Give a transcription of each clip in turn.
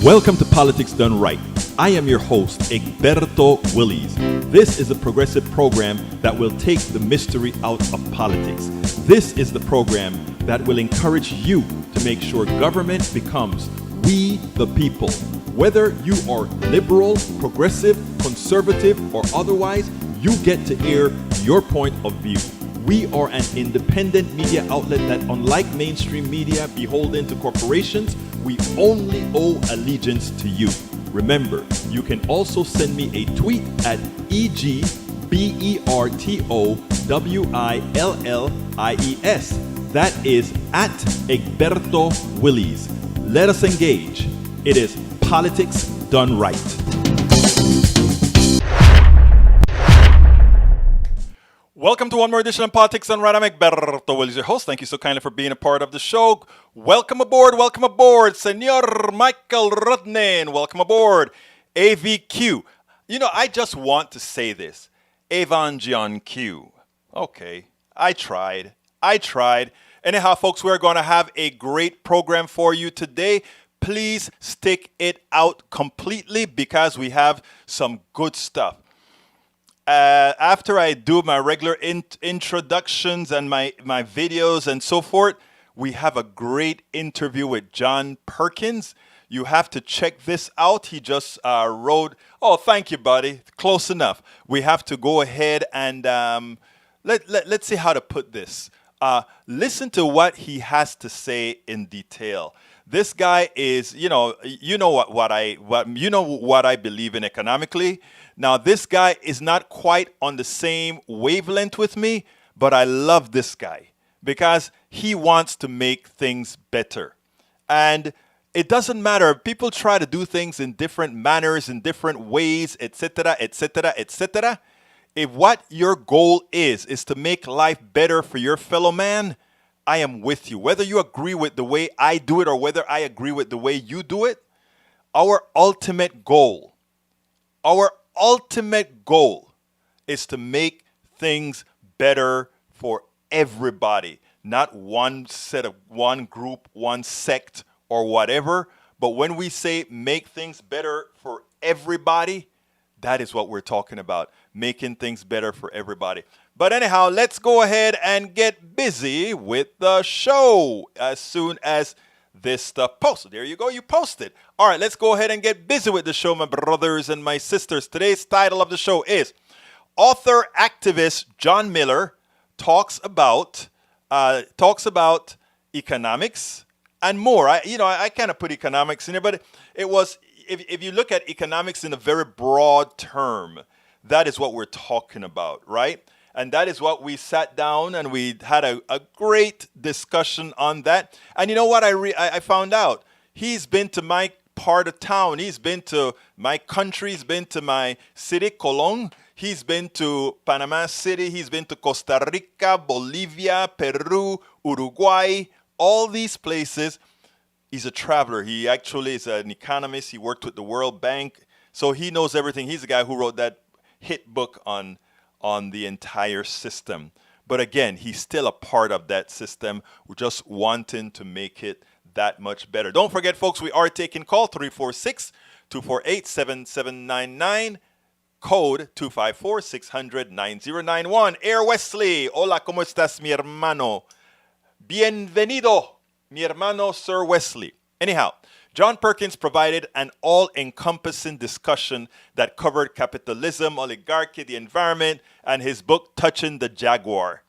Welcome to Politics Done Right. I am your host, Egberto Willies. This is a progressive program that will take the mystery out of politics. This is the program that will encourage you to make sure government becomes we the people. Whether you are liberal, progressive, conservative, or otherwise, you get to air your point of view. We are an independent media outlet that, unlike mainstream media beholden to corporations, we only owe allegiance to you. Remember, you can also send me a tweet at EGBERTOWILLIES. That is at Egberto Willies. Let us engage. It is Politics Done Right. Welcome to one more edition of Politics Done Right. I'm Egberto Willies, your host. Thank you so kindly for being a part of the show. Welcome aboard, Senor Michael Rudnin. Welcome aboard, AVQ. You know, I just want to say this. Evangeon Q. Okay, I tried. Anyhow, folks, we're going to have a great program for you today. Please stick it out completely because we have some good stuff. After I do my regular introductions and my videos and so forth, we have a great interview with John Perkins. You have to check this out. He just wrote, oh, thank you, buddy. Close enough. We have to go ahead and let's see how to put this. Listen to what he has to say in detail. This guy is, you know what I believe in economically. Now, this guy is not quite on the same wavelength with me, but I love this guy because he wants to make things better. And it doesn't matter. People try to do things in different manners, in different ways, etc., etc., etc. If what your goal is to make life better for your fellow man, I am with you. Whether you agree with the way I do it or whether I agree with the way you do it, our ultimate goal is to make things better for everybody, not one group, one sect, or whatever. But when we say make things better for everybody, that is what we're talking about, making things better for everybody. But anyhow, let's go ahead and get busy with the show as soon as this stuff posted. There you go, you posted. All right, let's go ahead and get busy with the show, my brothers and my sisters. Today's title of the show is author-activist John Miller talks about economics and more. I kind of put economics in there, but it was, if you look at economics in a very broad term, that is what we're talking about, right? And that is what we sat down and we had a great discussion on that. And you know what I found out? He's been to my part of town. He's been to my country. He's been to my city, Colón. He's been to Panama City. He's been to Costa Rica, Bolivia, Peru, Uruguay, all these places. He's a traveler. He actually is an economist. He worked with the World Bank. So he knows everything. He's the guy who wrote that hit book on the entire system. But again, he's still a part of that system. We're just wanting to make it that much better. Don't forget, folks, we are taking call 346-248-7799, code 254-600-9091. Air Wesley, hola, ¿cómo estás, mi hermano? Bienvenido, mi hermano, Sir Wesley. Anyhow, John Perkins provided an all-encompassing discussion that covered capitalism, oligarchy, the environment, and his book touching the Jaguar.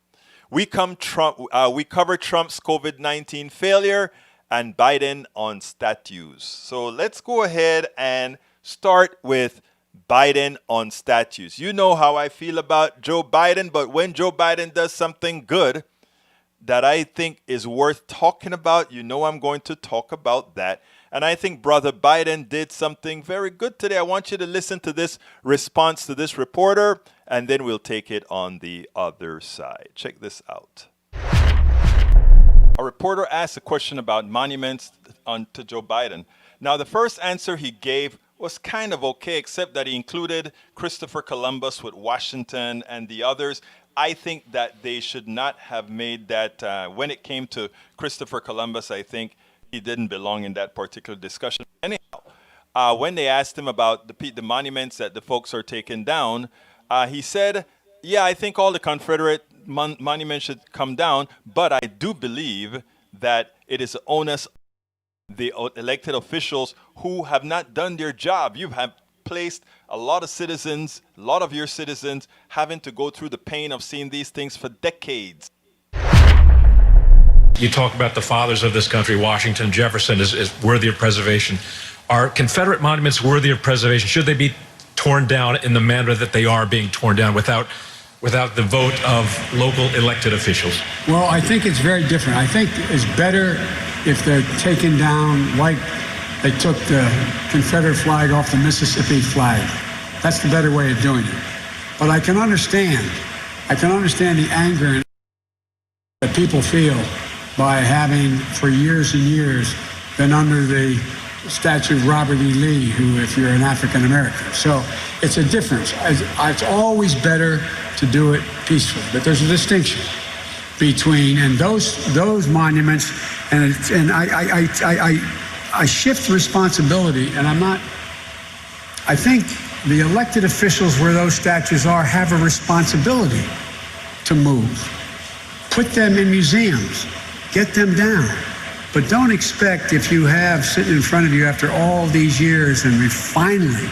We cover Trump's COVID-19 failure and Biden on statues. So let's go ahead and start with Biden on statues. You know how I feel about Joe Biden, but when Joe Biden does something good that I think is worth talking about, you know I'm going to talk about that. And I think Brother Biden did something very good today. I want you to listen to this response to this reporter, and then we'll take it on the other side. Check this out. A reporter asked a question about monuments to Joe Biden. Now, the first answer he gave was kind of okay, except that he included Christopher Columbus with Washington and the others. I think that they should not have made that. When it came to Christopher Columbus, I think he didn't belong in that particular discussion. Anyhow, When they asked him about the monuments that the folks are taking down, he said, "Yeah, I think all the Confederate monuments should come down, but I do believe that it is the onus of the elected officials who have not done their job. You have placed a lot of citizens, a lot of your citizens, having to go through the pain of seeing these things for decades." You talk about the fathers of this country, Washington, Jefferson, is worthy of preservation. Are Confederate monuments worthy of preservation? Should they be torn down in the manner that they are being torn down without the vote of local elected officials? Well, I think it's very different. I think it's better if they're taken down like they took the Confederate flag off the Mississippi flag. That's the better way of doing it. But I can understand the anger that people feel by having, for years and years, been under the statue of Robert E. Lee, who, if you're an African American. So it's a difference. It's always better to do it peacefully, but there's a distinction between, and those monuments, and I shift responsibility, and I think the elected officials where those statues are have a responsibility to move. Put them in museums, get them down. But don't expect, if you have sitting in front of you after all these years and we finally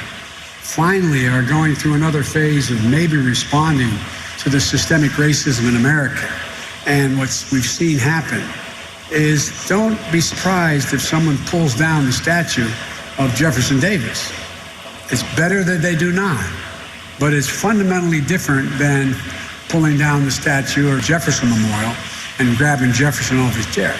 are going through another phase of maybe responding to the systemic racism in America. And what we've seen happen is, don't be surprised if someone pulls down the statue of Jefferson Davis. It's better that they do not, but it's fundamentally different than pulling down the statue of Jefferson Memorial and grabbing Jefferson off his chair.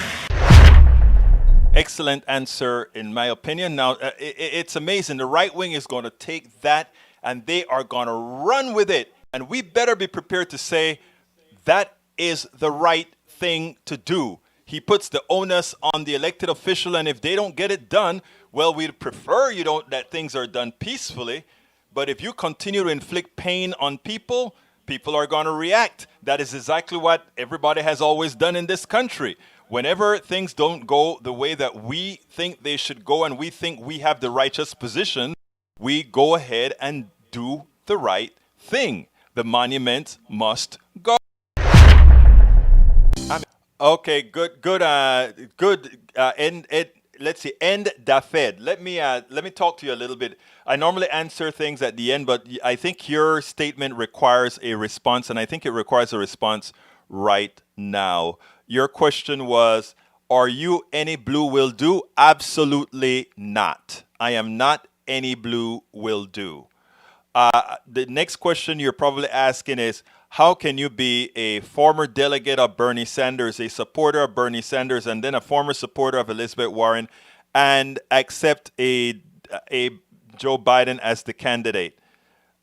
Excellent answer, in my opinion. Now, it's amazing. The right wing is going to take that and they are going to run with it. And we better be prepared to say that is the right thing to do. He puts the onus on the elected official, and if they don't get it done, well, we'd prefer that things are done peacefully. But if you continue to inflict pain on people, people are going to react. That is exactly what everybody has always done in this country. Whenever things don't go the way that we think they should go and we think we have the righteous position, we go ahead and do the right thing. The monument must go. Okay, good. Let's see. End Dafed. Let me talk to you a little bit. I normally answer things at the end, but I think your statement requires a response, and I think it requires a response right now. Your question was, are you any blue will do? Absolutely not. I am not any blue will do. The next question you're probably asking is, how can you be a former delegate of Bernie Sanders, a supporter of Bernie Sanders, and then a former supporter of Elizabeth Warren, and accept a Joe Biden as the candidate?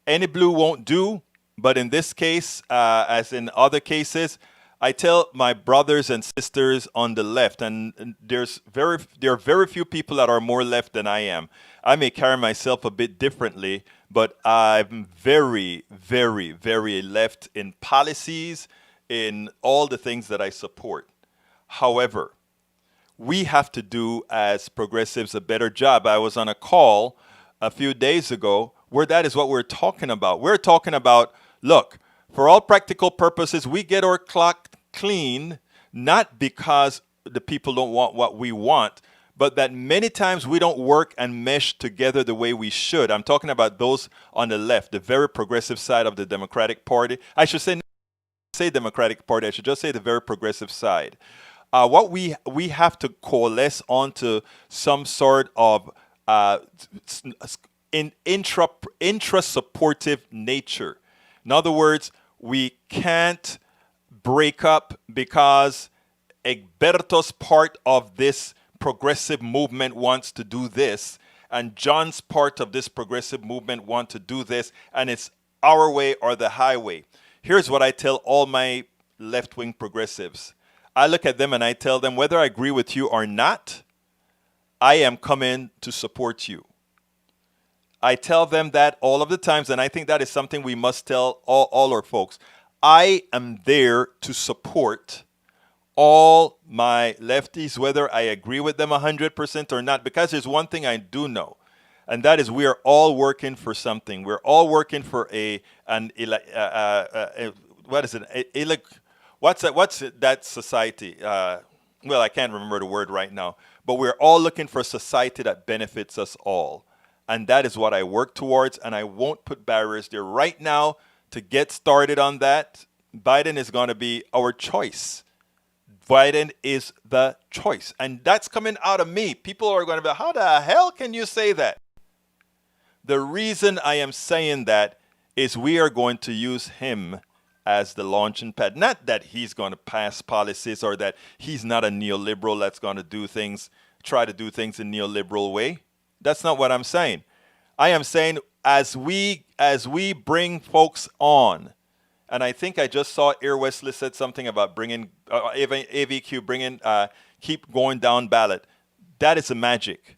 Any blue won't do, but in this case, as in other cases, I tell my brothers and sisters on the left, and there are very few people that are more left than I am. I may carry myself a bit differently, but I'm very, very, very left in policies, in all the things that I support. However, we have to do as progressives a better job. I was on a call a few days ago where that is what we're talking about. We're talking about, look, for all practical purposes, we get our clock clean, not because the people don't want what we want, but that many times we don't work and mesh together the way we should. I'm talking about those on the left, the very progressive side of the Democratic Party. I should say Democratic Party. I should just say the very progressive side. What we have to coalesce onto some sort of intra-supportive nature. In other words, we can't break up because Egberto's part of this progressive movement wants to do this, and John's part of this progressive movement want to do this, and it's our way or the highway. Here's what I tell all my left-wing progressives. I look at them and I tell them, whether I agree with you or not, I am coming to support you. I tell them that all of the times, and I think that is something we must tell all our folks. I am there to support all my lefties, whether I agree with them 100% or not, because there's one thing I do know. and that is we are all working for something. We're all working for what is it? What's that society? Well, I can't remember the word right now, but we're all looking for a society that benefits us all. And that is what I work towards, and I won't put barriers there. Right now, to get started on that, Biden is going to be our choice. Biden is the choice. And that's coming out of me. People are going to be, how the hell can you say that? The reason I am saying that is we are going to use him as the launching pad. Not that he's going to pass policies or that he's not a neoliberal that's going to try to do things in neoliberal way. That's not what I'm saying. I am saying as we bring folks on, and I think I just saw Air Wesley said something about bringing AVQ, keep going down ballot. That is the magic.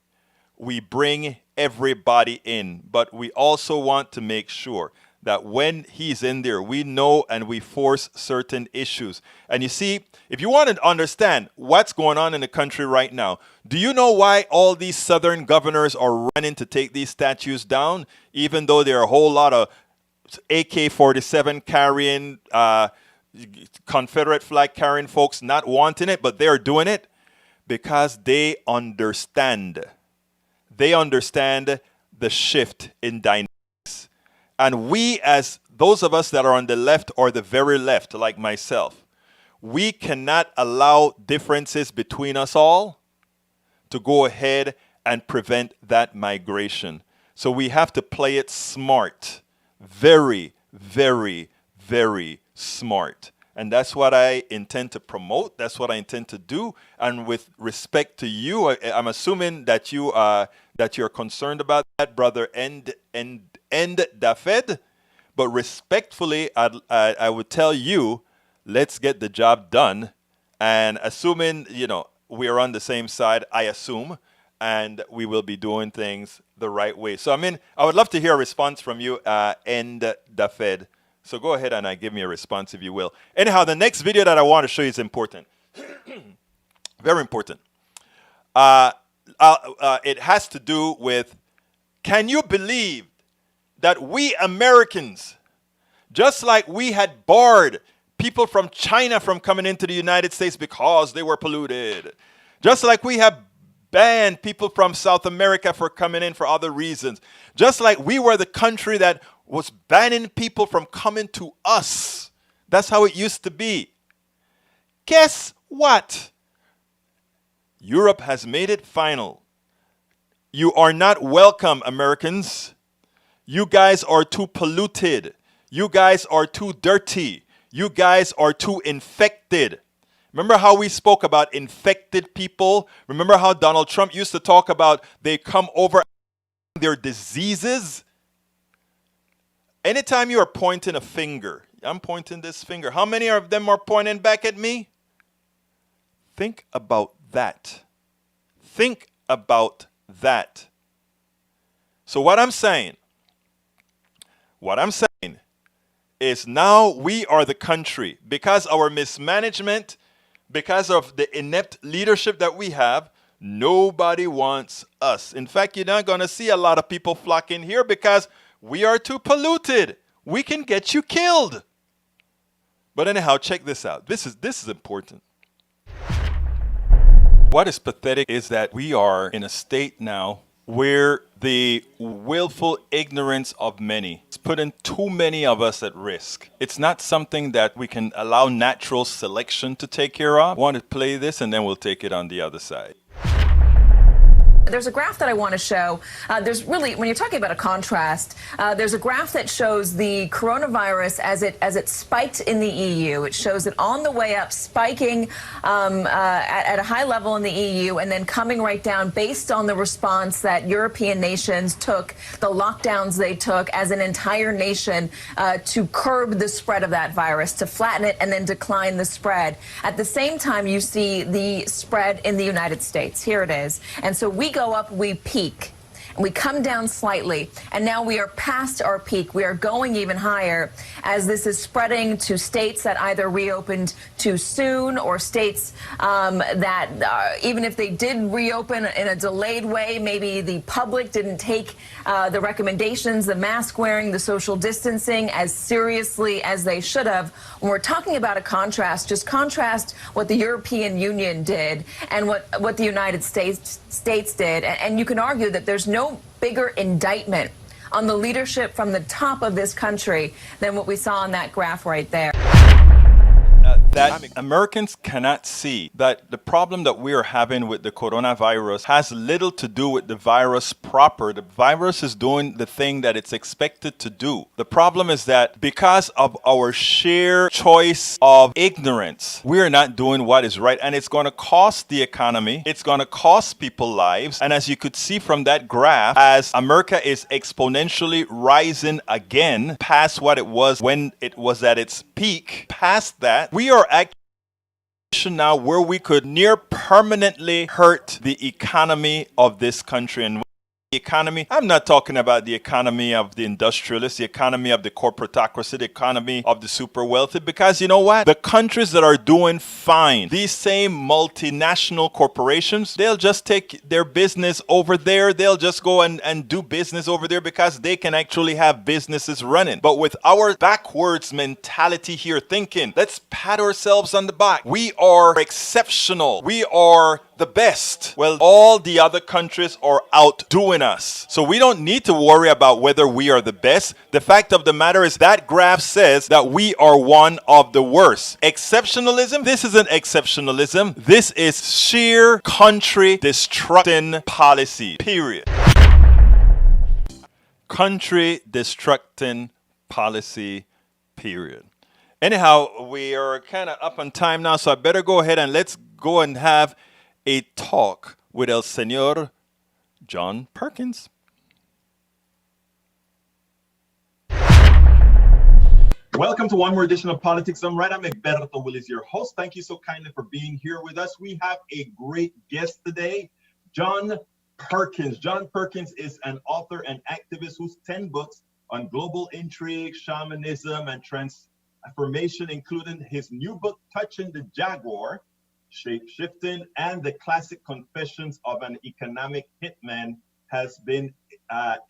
We bring everybody in, but we also want to make sure that when he's in there, we know and we force certain issues. And you see, if you want to understand what's going on in the country right now, do you know why all these Southern governors are running to take these statues down, even though there are a whole lot of AK-47 carrying, Confederate flag carrying folks not wanting it, but they're doing it? Because they understand. They understand the shift in dynamics. And we, as those of us that are on the left or the very left, like myself, we cannot allow differences between us all to go ahead and prevent that migration. So we have to play it smart. Very, very, very smart. And that's what I intend to promote. That's what I intend to do. And with respect to you, I'm assuming that you're concerned about that, brother End Dafed. But respectfully, I would tell you, let's get the job done. And assuming, we are on the same side, I assume, and we will be doing things the right way. So, I would love to hear a response from you, End Dafed. So go ahead and give me a response, if you will. Anyhow, the next video that I want to show you is important. Very important. It has to do with, can you believe that we Americans, just like we had barred people from China from coming into the United States because they were polluted, just like we have banned people from South America for coming in for other reasons, just like we were the country that was banning people from coming to us. That's how it used to be. Guess what? Europe has made it final. You are not welcome, Americans. You guys are too polluted. You guys are too dirty. You guys are too infected. Remember how we spoke about infected people? Remember how Donald Trump used to talk about they come over their diseases? Anytime you are pointing a finger, I'm pointing this finger. How many of them are pointing back at me? Think about that. Think about that. So what I'm saying is now we are the country, because our mismanagement, because of the inept leadership that we have, nobody wants us. In fact, you're not going to see a lot of people flocking here because we are too polluted. We can get you killed. But anyhow, check this out. This is important. What is pathetic is that we are in a state now where the willful ignorance of many is putting too many of us at risk. It's not something that we can allow natural selection to take care of. I want to play this and then we'll take it on the other side. There's a graph that I want to show. There's really, when you're talking about a contrast, there's a graph that shows the coronavirus as it spiked in the EU. It shows it on the way up, spiking at a high level in the EU, and then coming right down based on the response that European nations took, the lockdowns they took as an entire nation to curb the spread of that virus, to flatten it and then decline the spread. At the same time, you see the spread in the United States. Here it is. And so we go up, we peak. and we come down slightly, and now we are past our peak. We are going even higher as this is spreading to states that either reopened too soon or states that even if they did reopen in a delayed way, maybe the public didn't take the recommendations, the mask wearing, the social distancing as seriously as they should have. When we're talking about a contrast, just contrast what the European Union did and what the United States did. And you can argue that there's no bigger indictment on the leadership from the top of this country than what we saw on that graph right there. That Americans cannot see that the problem that we are having with the coronavirus has little to do with the virus proper. The virus is doing the thing that it's expected to do. The problem is that because of our sheer choice of ignorance, we are not doing what is right, and it's going to cost the economy. It's going to cost people lives. And as you could see from that graph, as America is exponentially rising again past what it was when it was at its peak, past that, we are actually now where we could near permanently hurt the economy of this country. And the economy, I'm not talking about the economy of the industrialists, the economy of the corporatocracy, the economy of the super wealthy, because you know what? The countries that are doing fine, these same multinational corporations, they'll just take their business over there. They'll just go and do business over there because they can actually have businesses running. But with our backwards mentality here, thinking, let's pat ourselves on the back. We are exceptional. We are the best. Well, all the other countries are outdoing us. So we don't need to worry about whether we are the best. The fact of the matter is that graph says that we are one of the worst. Exceptionalism? This isn't exceptionalism. This is sheer country destructing policy. Period. Country destructing policy. Period. Anyhow, we are kind of up on time now, so I better go ahead and let's go and have a talk with El Señor John Perkins. Welcome to one more edition of Politics Done Right. I'm Egberto Willis, your host. Thank you so kindly for being here with us. We have a great guest today, John Perkins. John Perkins is an author and activist whose 10 books on global intrigue, shamanism, and transformation, including his new book, Touching the Jaguar, Shape-Shifting, and the classic Confessions of an Economic Hitman, has been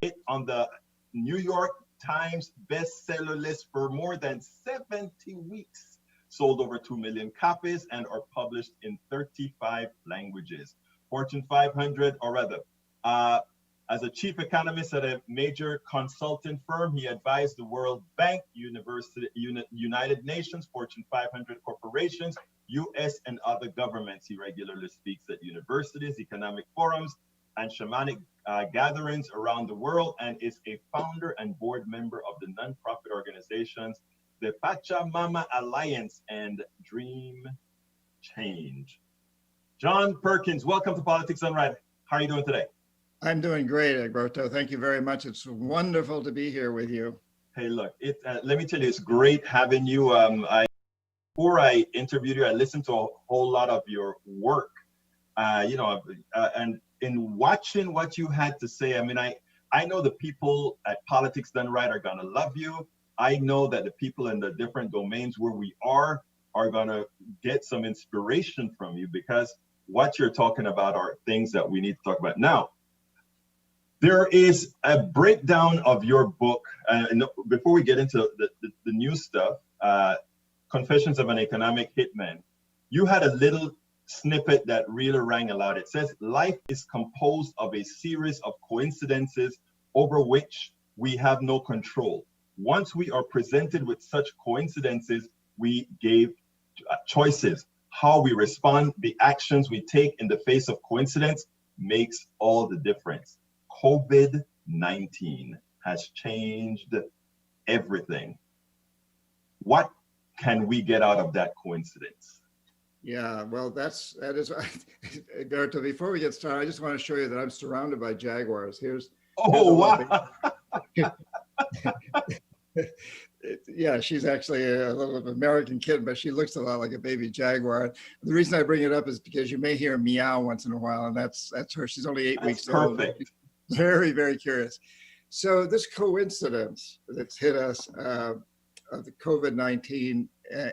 hit on the New York Times bestseller list for more than 70 weeks, sold over 2 million copies, and are published in 35 languages. Fortune 500, or rather, as a chief economist at a major consulting firm, he advised the World Bank, United Nations, Fortune 500 corporations, U.S. and other governments. He regularly speaks at universities, economic forums, and shamanic gatherings around the world, and is a founder and board member of the nonprofit organizations, the Pachamama Alliance and Dream Change. John Perkins, welcome to Politics Done Right. How are you doing today? I'm doing great, Egberto. Thank you very much. It's wonderful to be here with you. Hey, look, let me tell you, it's great having you. Before I interviewed you, I listened to a whole lot of your work, and in watching what you had to say, I mean, I know the people at Politics Done Right are going to love you. I know that the people in the different domains where we are going to get some inspiration from you, because what you're talking about are things that we need to talk about. Now, there is a breakdown of your book, and before we get into the new stuff, Confessions of an Economic Hitman, you had a little snippet that really rang aloud. It says, life is composed of a series of coincidences over which we have no control. Once we are presented with such coincidences, we gave choices. How we respond, the actions we take in the face of coincidence makes all the difference. COVID-19 has changed everything. What can we get out of that coincidence? Yeah, well, that is, Egberto, before we get started, I just want to show you that I'm surrounded by Jaguars. Here's wow. Yeah, she's actually a little American kitten, but she looks a lot like a baby Jaguar. The reason I bring it up is because you may hear meow once in a while, and that's her. She's only 8 weeks old. Perfect. Very, very curious. So this coincidence that's hit us of the COVID-19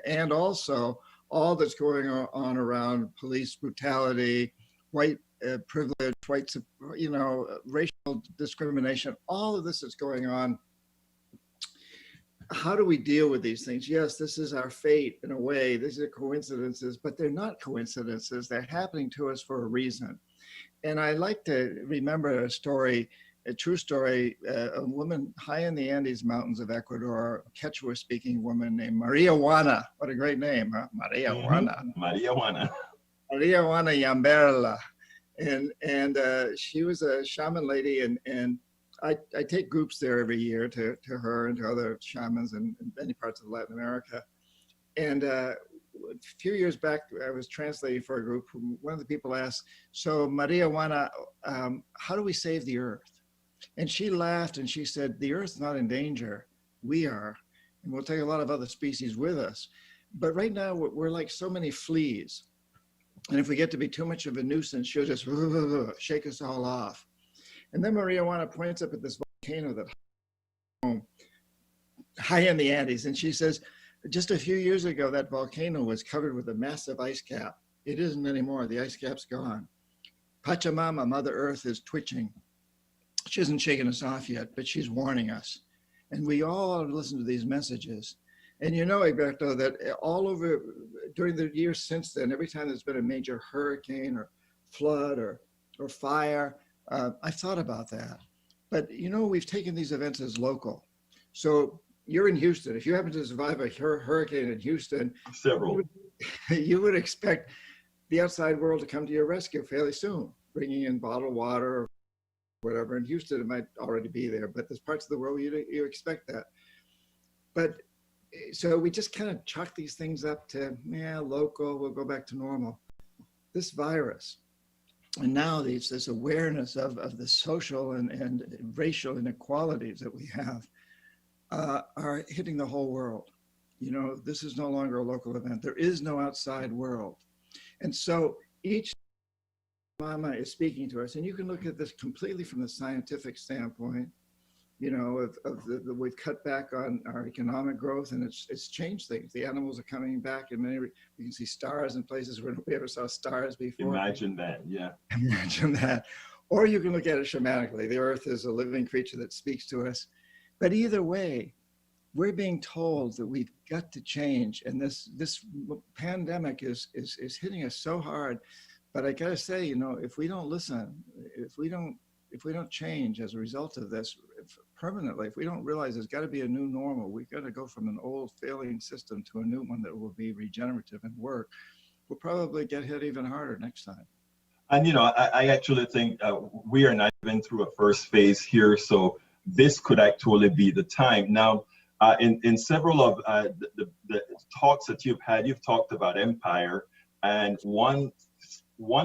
and also all that's going on around police brutality, white privilege, white, racial discrimination, all of this is going on. How do we deal with these things? Yes, this is our fate in a way. These are coincidences, but they're not coincidences. They're happening to us for a reason. And I like to remember a story, a true story, a woman high in the Andes Mountains of Ecuador, a Quechua-speaking woman named Maria Juana. What a great name, huh? Maria Juana. Maria Juana. Maria Juana Yamberla. And she was a shaman lady, and I take groups there every year to her and to other shamans in many parts of Latin America. And a few years back, I was translating for a group. One of the people asked, so Maria Juana, how do we save the earth? And she laughed and she said, the earth's not in danger, we are. And we'll take a lot of other species with us. But right now, we're like so many fleas. And if we get to be too much of a nuisance, she'll just shake us all off. And then Maria Juana points up at this volcano that high in the Andes, and she says, just a few years ago, that volcano was covered with a massive ice cap. It isn't anymore. The ice cap's gone. Pachamama, Mother Earth, is twitching. She hasn't shaken us off yet, but she's warning us. And we all listen to these messages. And you know, Egberto, that all over, during the years since then, every time there's been a major hurricane or flood or fire, I've thought about that. But you know, we've taken these events as local. So you're in Houston. If you happen to survive a hurricane in Houston, several, you would expect the outside world to come to your rescue fairly soon, bringing in bottled water or whatever. In Houston, it might already be there, but there's parts of the world you expect that. But so we just kind of chalk these things up to, yeah, local, we'll go back to normal. This virus, and now this awareness of the social and racial inequalities that we have are hitting the whole world. You know, this is no longer a local event. There is no outside world. And so each mama is speaking to us, and you can look at this completely from the scientific standpoint, you know, we've cut back on our economic growth, and it's changed things. The animals are coming back, and we can see stars in places where nobody ever saw stars before. Imagine that, yeah. Imagine that. Or you can look at it shamanically. The earth is a living creature that speaks to us. But either way, we're being told that we've got to change, and this pandemic is hitting us so hard. But I gotta say, you know, if we don't listen, if we don't change as a result of this permanently, if we don't realize there's got to be a new normal, we've got to go from an old failing system to a new one that will be regenerative and work, we'll probably get hit even harder next time. And, you know, I actually think we are not even through a first phase here, so this could actually be the time. Now, in several of the talks that you've talked about empire, and one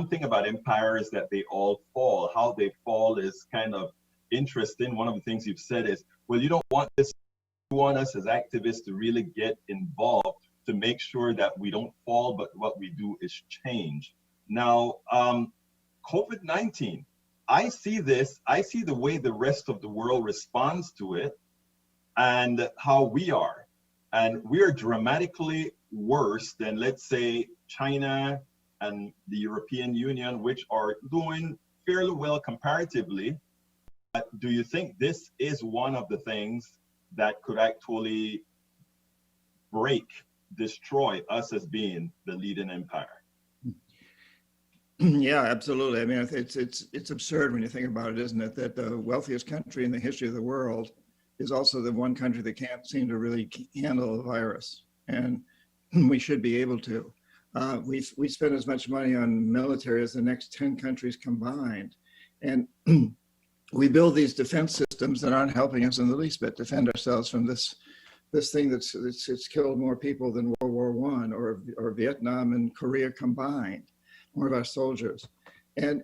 thing about empire is that they all fall. How they fall is kind of interesting. One of the things you've said is, well, you don't want this, you want us as activists to really get involved to make sure that we don't fall, but what we do is change. Now, COVID-19, I see the way the rest of the world responds to it and how we are. And we are dramatically worse than, let's say, China and the European Union, which are doing fairly well comparatively. But do you think this is one of the things that could actually destroy us as being the leading empire? Yeah, absolutely. I mean, it's absurd when you think about it, isn't it? That the wealthiest country in the history of the world is also the one country that can't seem to really handle a virus, and we should be able to. We spend as much money on military as the next 10 countries combined, and we build these defense systems that aren't helping us in the least bit defend ourselves from this thing that's killed more people than World War I or Vietnam and Korea combined, more of our soldiers. And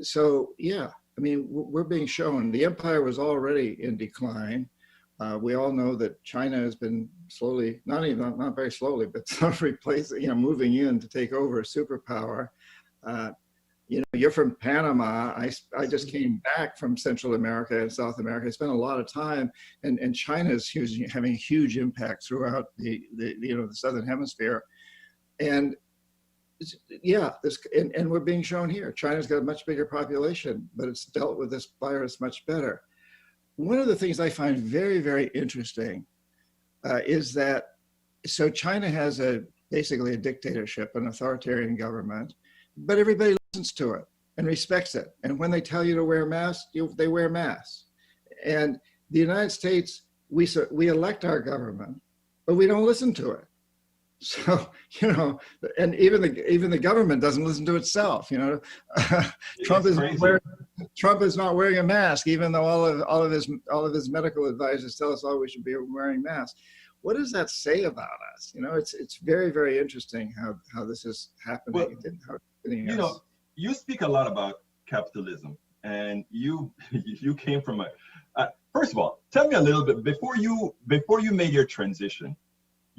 so, yeah, I mean, we're being shown the empire was already in decline. We all know that China has been slowly, not very slowly, but replacing, moving in to take over a superpower. You know, you're from Panama. I just came back from Central America and South America. I spent a lot of time, and China is having a huge impact throughout the Southern Hemisphere. And yeah, and we're being shown here. China's got a much bigger population, but it's dealt with this virus much better. One of the things I find very, very interesting is that, so China has basically a dictatorship, an authoritarian government, but everybody listens to it and respects it. And when they tell you to wear masks, they wear masks. And the United States, we elect our government, but we don't listen to it. So, you know, and even the government doesn't listen to itself. You know, Trump is not wearing a mask, even though all of his medical advisors tell us all we should be wearing masks. What does that say about us? You know, it's very, very interesting how this is happening. Well, you know, you speak a lot about capitalism, and you came from first of all, tell me a little bit before you made your transition.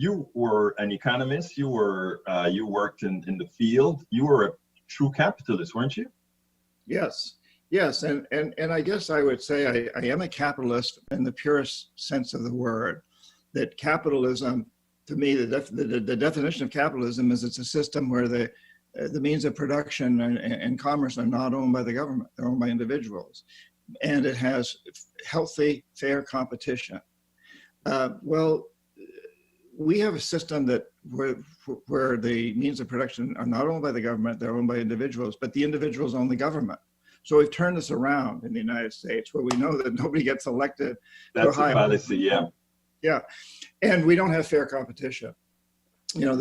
You were an economist. You worked in the field. You were a true capitalist, weren't you? Yes, and I guess I would say I am a capitalist in the purest sense of the word. That capitalism, to me, the definition of capitalism is it's a system where the means of production and commerce are not owned by the government; they're owned by individuals, and it has healthy, fair competition. Well, we have a system that where the means of production are not owned by the government, they're owned by individuals, but the individuals own the government. So we've turned this around in the United States, where we know that nobody gets elected. That's a policy, yeah. Yeah, and we don't have fair competition. You know,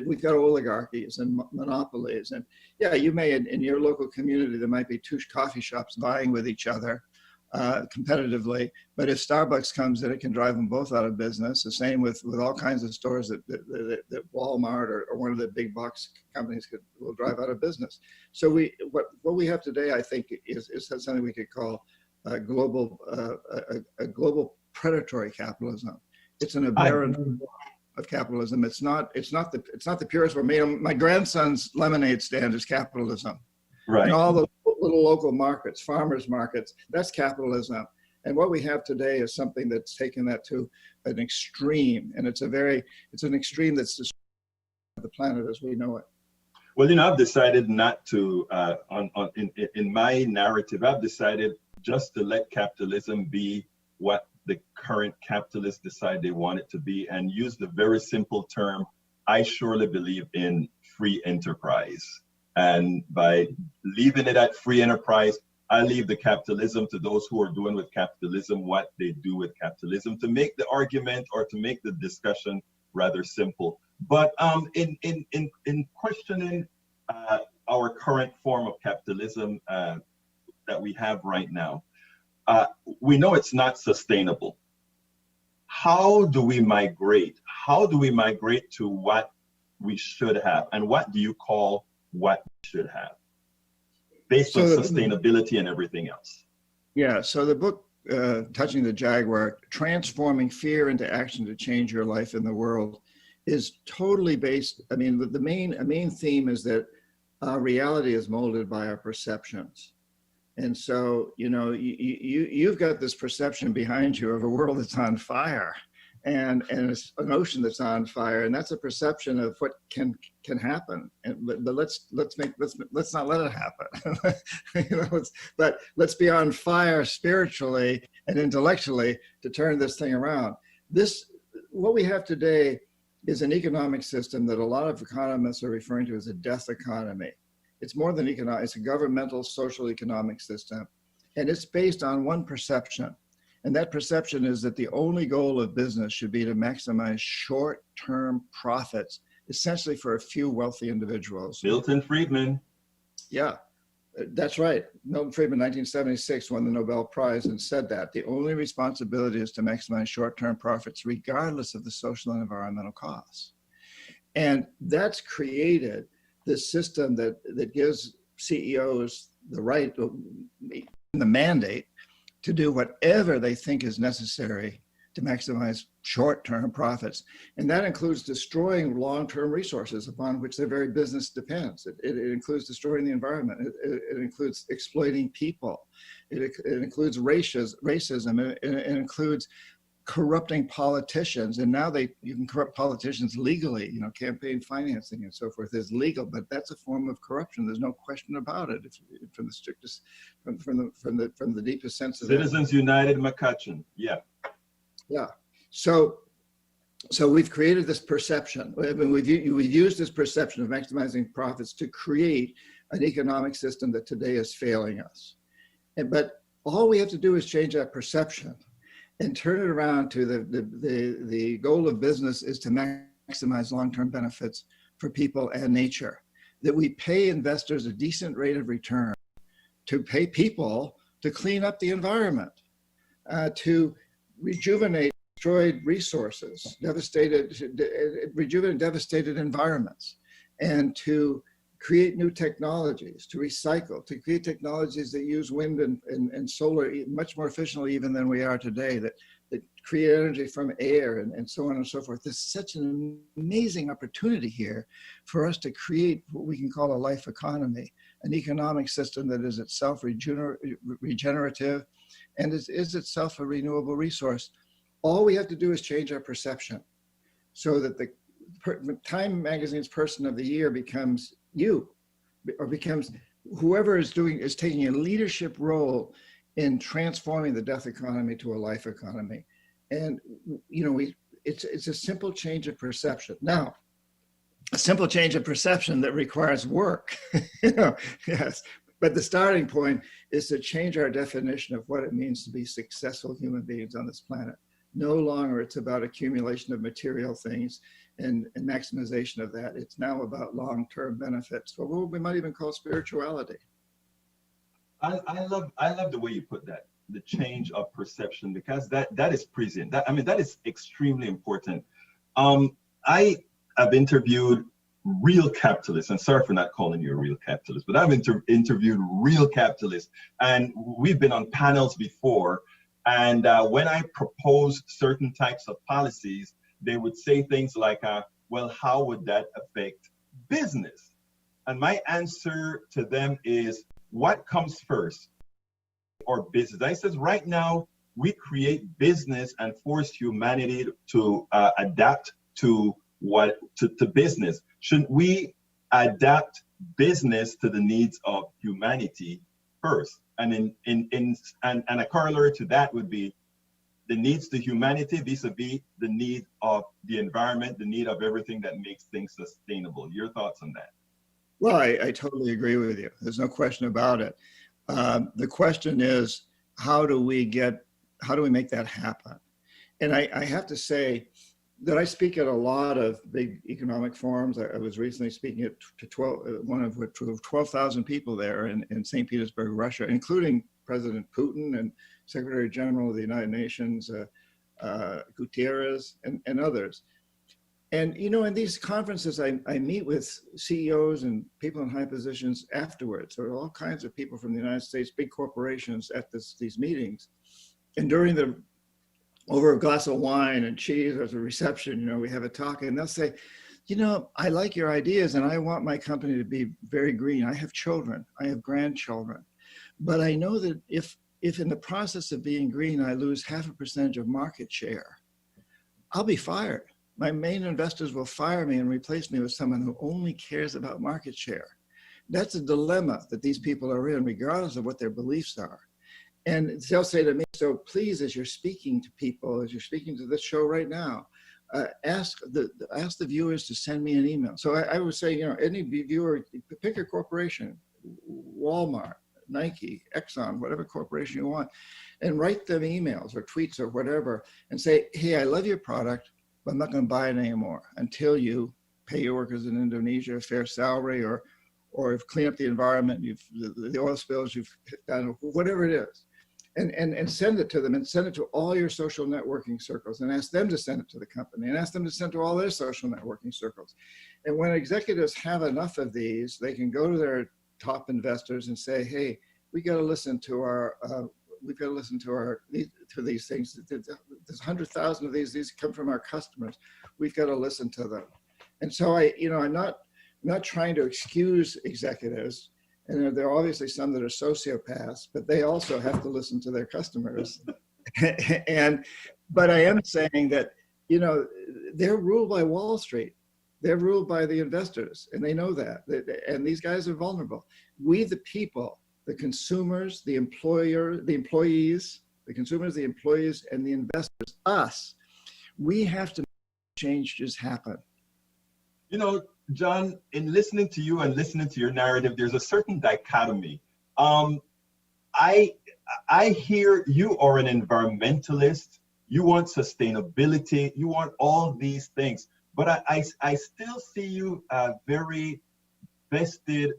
we've got oligarchies and monopolies, and yeah, you may in your local community there might be two coffee shops vying with each other competitively, but if Starbucks comes in, it can drive them both out of business. The same with all kinds of stores that Walmart or one of the big box companies will drive out of business. So what we have today, I think, is something we could call a global predatory capitalism. It's an aberrant of capitalism. It's not the purest form. My grandson's lemonade stand is capitalism. Right. And all the little local markets, farmers markets, that's capitalism. And what we have today is something that's taken that to an extreme, and it's an extreme that's destroying the planet as we know it. Well, you know, I've decided not to in my narrative, I've decided just to let capitalism be what the current capitalists decide they want it to be, and use the very simple term, I surely believe in free enterprise. And by leaving it at free enterprise, I leave the capitalism to those who are doing with capitalism what they do with capitalism, to make the argument or to make the discussion rather simple. But in questioning our current form of capitalism that we have right now, we know it's not sustainable. How do we migrate? How do we migrate to what we should have? And what do you call what we should have, based on sustainability and everything else? Yeah, so the book Touching the Jaguar, Transforming Fear into Action to Change Your Life in the World, is totally based, I mean, the main theme is that reality is molded by our perceptions. And so, you know, you've got this perception behind you of a world that's on fire, and it's an ocean that's on fire, and that's a perception of what can happen. But let's not let it happen. You know, but let's be on fire spiritually and intellectually to turn this thing around. What we have today is an economic system that a lot of economists are referring to as a death economy. It's more than economic, it's a governmental, social economic system. And it's based on one perception. And that perception is that the only goal of business should be to maximize short-term profits, essentially for a few wealthy individuals. Milton Friedman. Yeah, that's right. Milton Friedman, 1976, won the Nobel Prize and said that the only responsibility is to maximize short-term profits, regardless of the social and environmental costs. And that's created this system that gives CEOs the right, the mandate to do whatever they think is necessary to maximize short-term profits. And that includes destroying long-term resources upon which their very business depends. It includes destroying the environment. It includes exploiting people. It includes racism. It includes corrupting politicians. And now you can corrupt politicians legally. You know, campaign financing and so forth is legal, but that's a form of corruption. There's no question about it. From the strictest, from the deepest sense of Citizens United McCutcheon. Yeah. Yeah. So we've created this perception. I mean, we've used this perception of maximizing profits to create an economic system that today is failing us. But all we have to do is change that perception and turn it around to the goal of business is to maximize long-term benefits for people and nature. That we pay investors a decent rate of return, to pay people to clean up the environment, to rejuvenate destroyed resources, rejuvenate devastated environments, and to create new technologies, to recycle, to create technologies that use wind and solar much more efficiently even than we are today, that create energy from air and so on and so forth. There's such an amazing opportunity here for us to create what we can call a life economy, an economic system that is itself regenerative and is itself a renewable resource. All we have to do is change our perception so that the Time Magazine's Person of the Year becomes you, or becomes whoever is taking a leadership role in transforming the death economy to a life economy. And you know, it's a simple change of perception. Now, a simple change of perception that requires work. You know, yes. But the starting point is to change our definition of what it means to be successful human beings on this planet. No longer it's about accumulation of material things and maximization of that. It's now about long-term benefits, or what we might even call spirituality. I love the way you put that, the change of perception, because that is prescient. That is extremely important. I have interviewed real capitalists, and sorry for not calling you a real capitalist, but I've interviewed real capitalists, and we've been on panels before. And when I propose certain types of policies, they would say things like, well, how would that affect business? And my answer to them is, what comes first, or business? I says, right now, we create business and force humanity to adapt to business. Shouldn't we adapt business to the needs of humanity first? And a corollary to that would be the needs to humanity vis-a-vis the need of the environment, the need of everything that makes things sustainable. Your thoughts on that? Well, I totally agree with you. There's no question about it. The question is, how do we make that happen? And I have to say that I speak at a lot of big economic forums. I was recently speaking to 12,000 people there in St. Petersburg, Russia, including President Putin and Secretary General of the United Nations, Gutierrez, and others. And, you know, in these conferences, I meet with CEOs and people in high positions afterwards. There are all kinds of people from the United States, big corporations at these meetings. And over a glass of wine and cheese, there's a reception, you know, we have a talk, and they'll say, you know, I like your ideas and I want my company to be very green. I have children, I have grandchildren. But I know that if in the process of being green, I lose 0.5% of market share, I'll be fired. My main investors will fire me and replace me with someone who only cares about market share. That's a dilemma that these people are in, regardless of what their beliefs are. And they'll say to me, so please, as you're speaking to people, as you're speaking to this show right now, ask the viewers to send me an email. So I would say, you know, any viewer, pick a corporation, Walmart, Nike, Exxon, whatever corporation you want, and write them emails or tweets or whatever, and say, hey, I love your product, but I'm not going to buy it anymore until you pay your workers in Indonesia a fair salary, or clean up the environment, the oil spills you've done, whatever it is. And send it to them, and send it to all your social networking circles, and ask them to send it to the company, and ask them to send to all their social networking circles. And when executives have enough of these, they can go to their top investors and say, hey, we got to listen to our we've got to listen to these things. There's 100,000 of these come from our customers. We've got to listen to them. And so I'm not trying to excuse executives, and there are obviously some that are sociopaths, but they also have to listen to their customers. But I am saying that, they're ruled by Wall Street. They're ruled by the investors, and they know that. And these guys are vulnerable. We, the people, the consumers, the employees, the consumers, the employees, and the investors, us, we have to make changes happen. John, in listening to you and listening to your narrative, there's a certain dichotomy. I hear you are an environmentalist. You want sustainability. You want all these things. But I still see you very vested,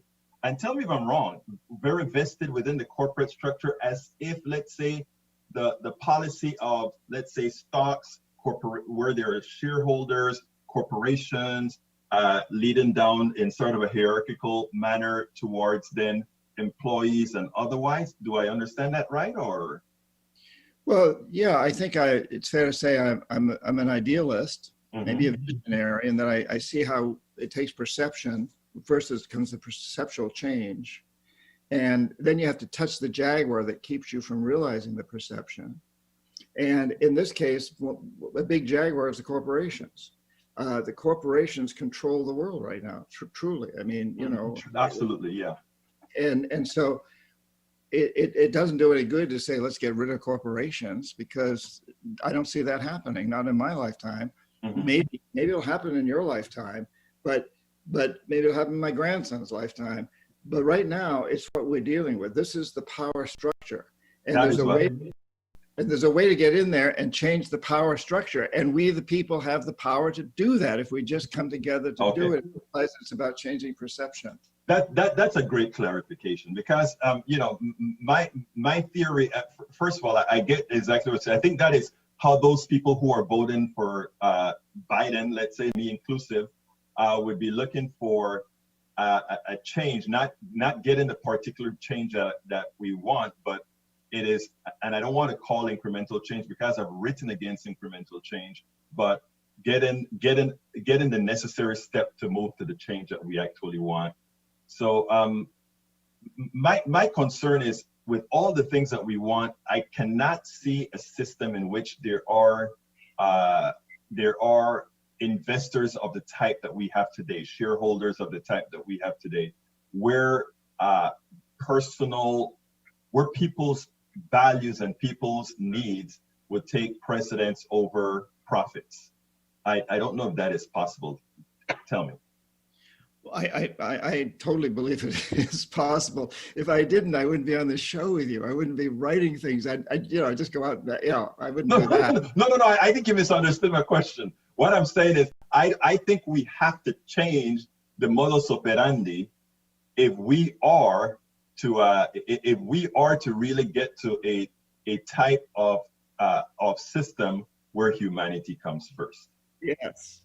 and tell me if I'm wrong, very vested within the corporate structure, as if, let's say, the policy of, let's say, stocks, where there are shareholders, corporations, leading down in sort of a hierarchical manner towards then employees and otherwise. Do I understand that right, or? Well, yeah, I think it's fair to say I'm an idealist, maybe a visionary, and that I see how it takes perception. First, it comes the perceptual change, and then you have to touch the Jaguar that keeps you from realizing the perception. And in this case, a big Jaguar is the corporations. The corporations control the world right now, truly. I mean, Absolutely, yeah. And so it doesn't do any good to say, let's get rid of corporations, because I don't see that happening, not in my lifetime. Maybe it'll happen in your lifetime, but maybe it'll happen in my grandson's lifetime. But right now, it's what we're dealing with. This is the power structure. And there's a way to get in there and change the power structure. And we, the people, have the power to do that if we just come together to do it. It's about changing perception. That's a great clarification, because my theory, first of all, I get exactly what you're saying. I think that is how those people who are voting for Biden, let's say me inclusive, would be looking for a change, not getting the particular change that we want, but it is, and I don't want to call incremental change because I've written against incremental change, but getting the necessary step to move to the change that we actually want. So my concern is, with all the things that we want, I cannot see a system in which there are investors of the type that we have today, shareholders of the type that we have today, where people's values and people's needs would take precedence over profits. I don't know if that is possible. Tell me. I totally believe it is possible. If I didn't, I wouldn't be on the show with you. I wouldn't be writing things. I'd just go out. I wouldn't do that. No. I think you misunderstood my question. What I'm saying is, I think we have to change the modus operandi if we are to really get to a type of system where humanity comes first.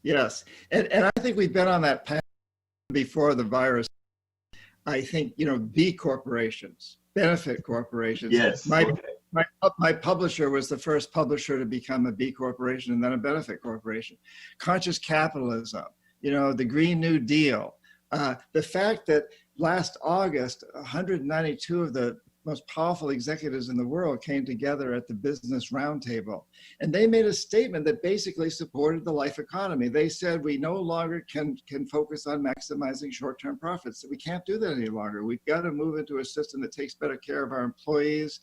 Yes, and I think we've been on that path before the virus. I think, B corporations, benefit corporations. Yes. My publisher was the first publisher to become a B corporation and then a benefit corporation. Conscious capitalism, the Green New Deal. The fact that last August, 192 of the most powerful executives in the world came together at the Business Roundtable. And they made a statement that basically supported the life economy. They said, we no longer can focus on maximizing short-term profits. We can't do that any longer. We've got to move into a system that takes better care of our employees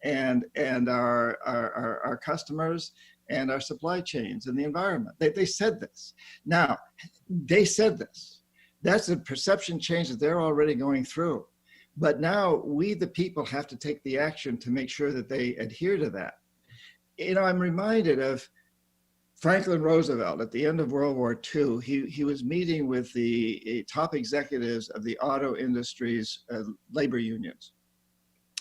and our customers and our supply chains and the environment. They said this. Now, they said this. That's a perception change that they're already going through. But now we, the people, have to take the action to make sure that they adhere to that. I'm reminded of Franklin Roosevelt at the end of World War II. He was meeting with the top executives of the auto industry's labor unions.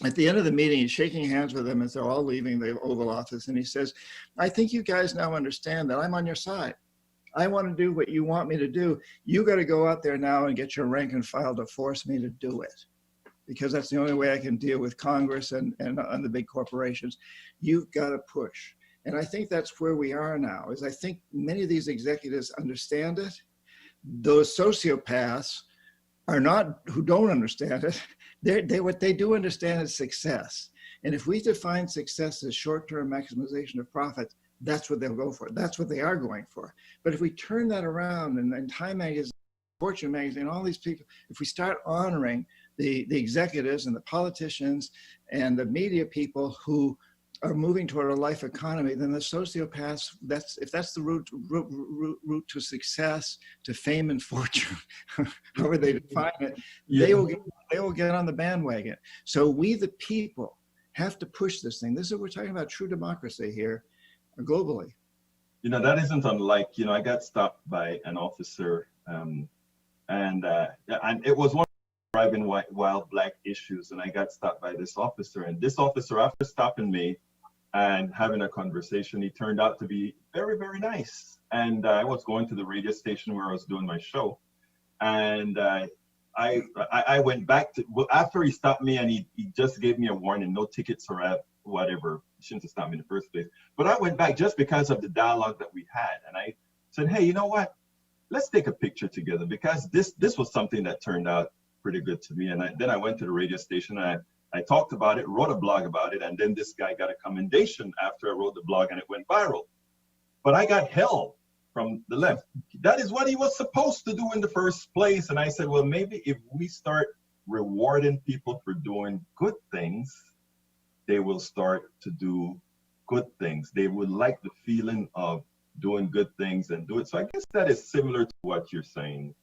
At the end of the meeting, he's shaking hands with them as they're all leaving the Oval Office. And he says, I think you guys now understand that I'm on your side. I want to do what you want me to do. You got to go out there now and get your rank and file to force me to do it. because that's the only way I can deal with Congress and the big corporations. You've got to push. And I think that's where we are now, is I think many of these executives understand it. Those sociopaths are not, who don't understand it. What they do understand is success. And if we define success as short-term maximization of profits, that's what they'll go for. That's what they are going for. But if we turn that around, and Time Magazine, Fortune Magazine, all these people, if we start honoring the executives and the politicians and the media people who are moving toward a life economy, then the sociopaths, if that's the route to success, to fame and fortune, however they define it, they will get on the bandwagon. So we, the people, have to push this thing. This is, we're talking about true democracy here, globally. You know, that isn't unlike, you know, I got stopped by an officer, and it was one of the driving wild black issues, and I got stopped by this officer, and this officer, after stopping me and having a conversation, he turned out to be very, very nice. And I was going to the radio station where I was doing my show, and I went back to, well, after he stopped me, and he just gave me a warning, no tickets or whatever. He shouldn't have stopped me in the first place. But I went back just because of the dialogue that we had. And I said, hey, you know what? Let's take a picture together, because this was something that turned out pretty good to me. And then I went to the radio station, and I talked about it, wrote a blog about it. And then this guy got a commendation after I wrote the blog, and it went viral. But I got hell from the left. That is what he was supposed to do in the first place. And I said, well, maybe if we start rewarding people for doing good things, they will start to do good things. They would like the feeling of doing good things and do it. So I guess that is similar to what you're saying.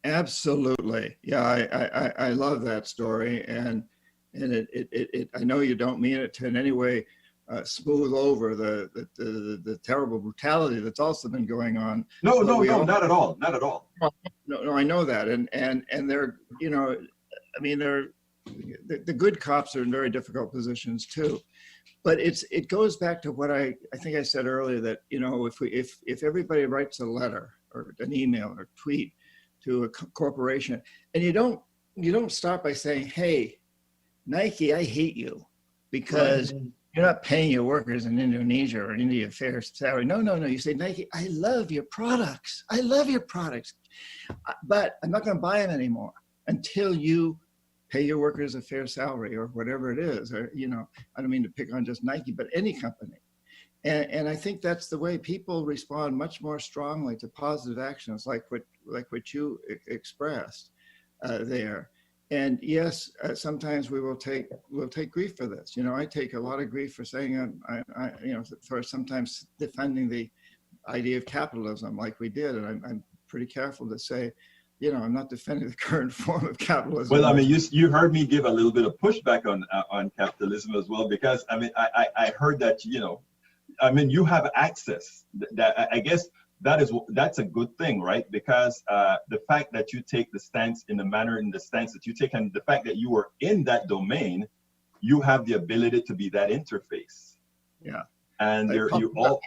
Absolutely. Yeah, I love that story. And it I know you don't mean it to in any way smooth over the terrible brutality that's also been going on. No, not at all. Not at all. No, I know that. And they're, you know, I mean, the good cops are in very difficult positions too. But it goes back to what I think I said earlier, that, you know, if everybody writes a letter or an email or tweet to a corporation, and you don't start by saying, hey, Nike, I hate you because you're not paying your workers in Indonesia or India fair salary. No. You say, Nike, I love your products. I love your products, but I'm not going to buy them anymore until you pay your workers a fair salary or whatever it is. Or, you know, I don't mean to pick on just Nike, but any company. And I think that's the way people respond much more strongly to positive actions like what you expressed there. And yes, sometimes we'll take grief for this. You know, I take a lot of grief for saying, you know, for sometimes defending the idea of capitalism like we did. And I'm pretty careful to say, you know, I'm not defending the current form of capitalism. Well, I mean, you heard me give a little bit of pushback on capitalism as well, because I mean, I heard that, you know, I mean, you have access. That I guess that's a good thing, right? Because the fact that you take the stance in the stance that you take, and the fact that you are in that domain, you have the ability to be that interface. Yeah. And you all.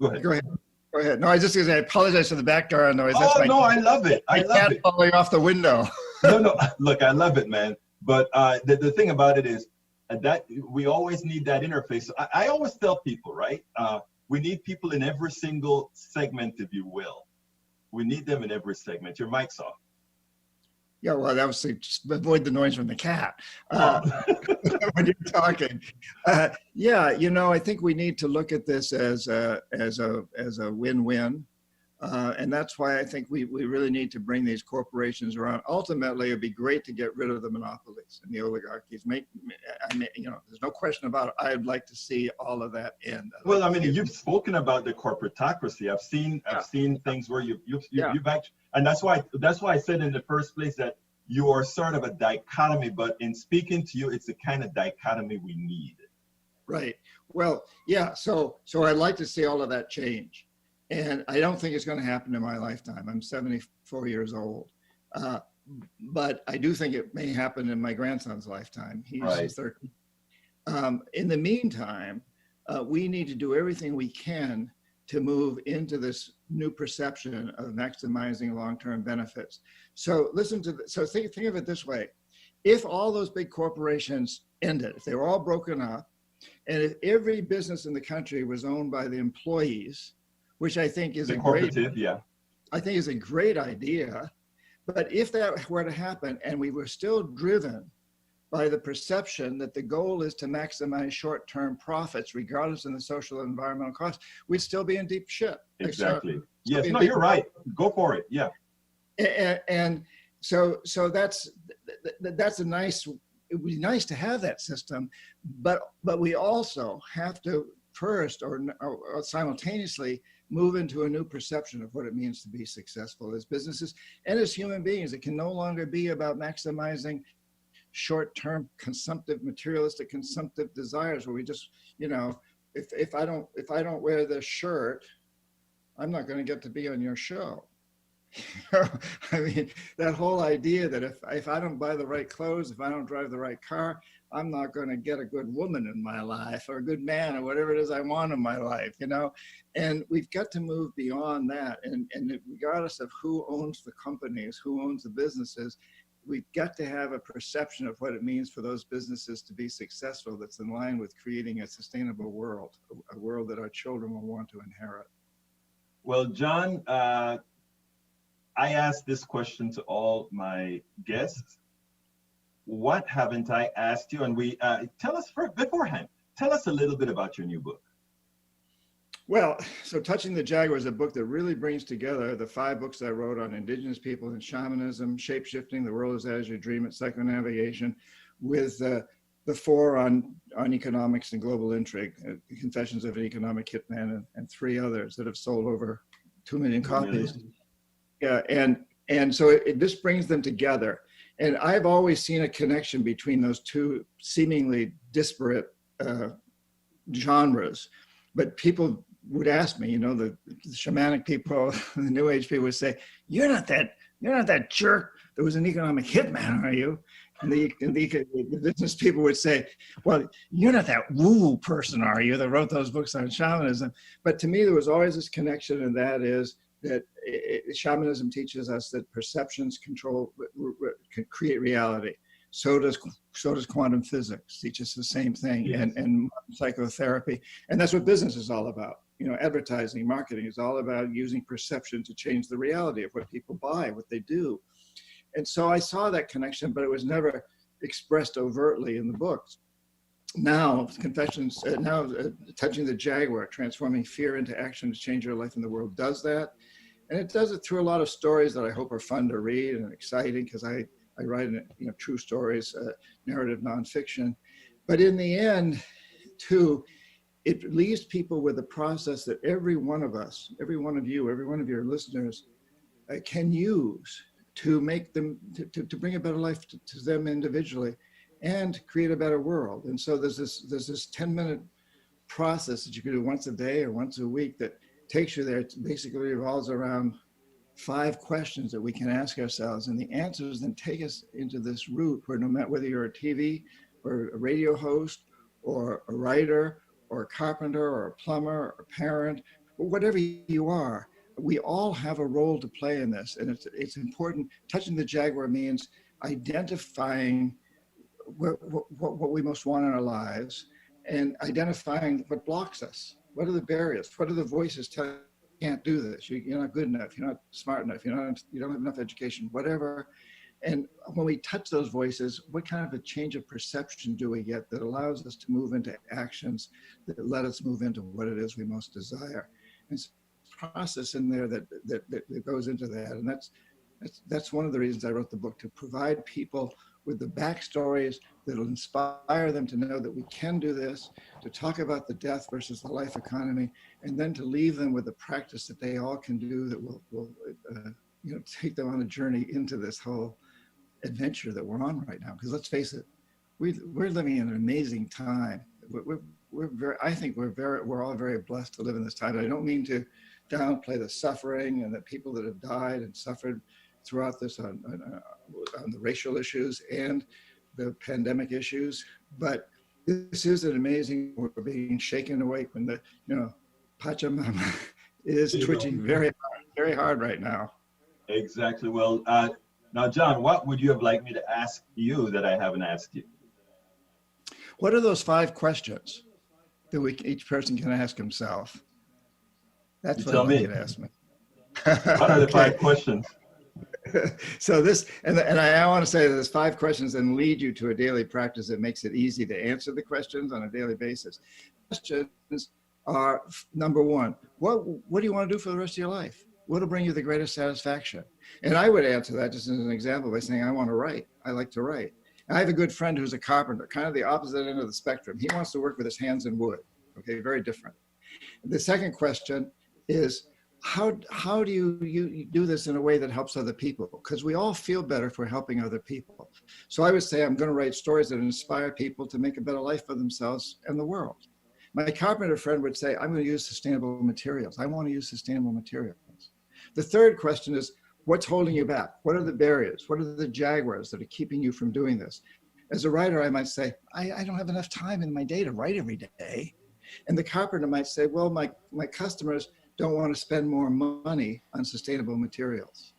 Go ahead. Go ahead. No, I was just going to say, I apologize for the background noise. That's no, I love it. I love it. Falling off the window. No, look, I love it, man. But the thing about it is that we always need that interface. I always tell people, right? We need people in every single segment, if you will. We need them in every segment. Your mic's off. Yeah, well, that was to just avoid the noise from the cat when you're talking. Yeah, you know, I think we need to look at this as a win-win, and that's why I think we really need to bring these corporations around. Ultimately, it'd be great to get rid of the monopolies and the oligarchies. You know, there's no question about it. I'd like to see all of that end. Well, I mean, you've spoken about the corporatocracy. I've seen things where you've actually, and that's why I said in the first place that you are sort of a dichotomy, but in speaking to you, it's the kind of dichotomy we need. Right. Well, yeah. So I'd like to see all of that change. And I don't think it's going to happen in my lifetime. I'm 74 years old. But I do think it may happen in my grandson's lifetime. He's 13. In the meantime, we need to do everything we can to move into this new perception of maximizing long-term benefits. So think of it this way. if all those big corporations ended, if they were all broken up, and if every business in the country was owned by the employees, which I think is I think is a great idea. But if that were to happen and we were still driven by the perception that the goal is to maximize short-term profits, regardless of the social and environmental costs, we'd still be in deep shit. Exactly. Yes, no, you're right. Go for it. Yeah. And so that's a nice, it would be nice to have that system, but we also have to first or simultaneously move into a new perception of what it means to be successful as businesses and as human beings. It can no longer be about maximizing short-term consumptive, materialistic consumptive desires where we just, you know, if I don't wear this shirt, I'm not going to get to be on your show. I mean, that whole idea that if I don't buy the right clothes, if I don't drive the right car, I'm not going to get a good woman in my life or a good man or whatever it is I want in my life, you know? And we've got to move beyond that. And regardless of who owns the companies, who owns the businesses, we've got to have a perception of what it means for those businesses to be successful that's in line with creating a sustainable world, a world that our children will want to inherit. Well, John, I asked this question to all my guests. What haven't I asked you? And we tell us beforehand, tell us a little bit about your new book. Well, so Touching the Jaguar is a book that really brings together the 5 books I wrote on indigenous people and shamanism, shape-shifting, the world is as you dream it, psychonavigation, with the 4 on economics and global intrigue, Confessions of an Economic Hitman, and 3 others that have sold over 2 million copies. Yeah, and so it just brings them together. And I've always seen a connection between those 2 seemingly disparate genres. But people would ask me, you know, the shamanic people, the New Age people would say, you're not that jerk that was an economic hitman, are you? And the business people would say, well, you're not that woo-woo person, are you, that wrote those books on shamanism? But to me, there was always this connection, and that is that shamanism teaches us that perceptions can create reality. So does quantum physics, teaches the same thing, yes. and psychotherapy. And that's what business is all about. You know, advertising, marketing is all about using perception to change the reality of what people buy, what they do. And so I saw that connection, but it was never expressed overtly in the books. Now, Touching the Jaguar, transforming fear into action to change your life in the world, does that. And it does it through a lot of stories that I hope are fun to read and exciting, because I write, you know, true stories, narrative nonfiction. But in the end, too, it leaves people with a process that every one of us, every one of you, every one of your listeners can use to make them, to bring a better life to them individually and create a better world. And so there's this 10-minute process that you can do once a day or once a week that takes you there. It basically revolves around 5 questions that we can ask ourselves, and the answers then take us into this route where no matter whether you're a TV or a radio host or a writer or a carpenter or a plumber or a parent, or whatever you are, we all have a role to play in this. And it's important. Touching the Jaguar means identifying what we most want in our lives and identifying what blocks us. What are the barriers? What are the voices telling you can't do this? You're not good enough. You're not smart enough. You don't have enough education, whatever. And when we touch those voices, what kind of a change of perception do we get that allows us to move into actions that let us move into what it is we most desire? And it's a process in there that goes into that. And that's one of the reasons I wrote the book, to provide people with the backstories that'll inspire them to know that we can do this, to talk about the death versus the life economy, and then to leave them with a practice that they all can do that will you know, take them on a journey into this whole adventure that we're on right now. Because let's face it, we're living in an amazing time. I think we're all very blessed to live in this time. I don't mean to downplay the suffering and the people that have died and suffered throughout this on the racial issues and the pandemic issues, but this is an amazing, we're being shaken awake when the, you know, Pachamama is twitching very hard right now. Exactly. Well, Now, John, what would you have liked me to ask you that I haven't asked you? What are those 5 questions that each person can ask himself? That's what I'd like you to ask me. What are the 5 questions? So this, and I want to say that there's 5 questions and lead you to a daily practice that makes it easy to answer the questions on a daily basis. Questions are, number 1, what do you want to do for the rest of your life? What will bring you the greatest satisfaction? And I would answer that just as an example by saying, I want to write. I like to write. I have a good friend who's a carpenter, kind of the opposite end of the spectrum. He wants to work with his hands in wood. Okay, very different. The second question is, how do you do this in a way that helps other people? Because we all feel better if we're helping other people. So I would say I'm going to write stories that inspire people to make a better life for themselves and the world. My carpenter friend would say, I'm going to use sustainable materials. I want to use sustainable materials. The third question is, what's holding you back? What are the barriers? What are the Jaguars that are keeping you from doing this? As a writer, I might say, I don't have enough time in my day to write every day. And the carpenter might say, well, my customers don't want to spend more money on sustainable materials.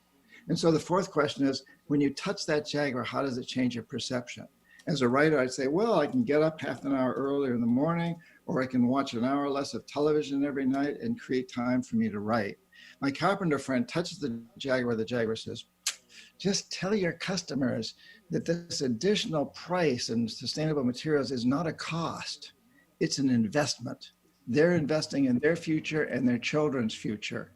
And so the fourth question is, when you touch that Jaguar, how does it change your perception? As a writer, I'd say, well, I can get up half an hour earlier in the morning, or I can watch an hour less of television every night and create time for me to write. My carpenter friend touches the Jaguar says, just tell your customers that this additional price in sustainable materials is not a cost, it's an investment. They're investing in their future and their children's future.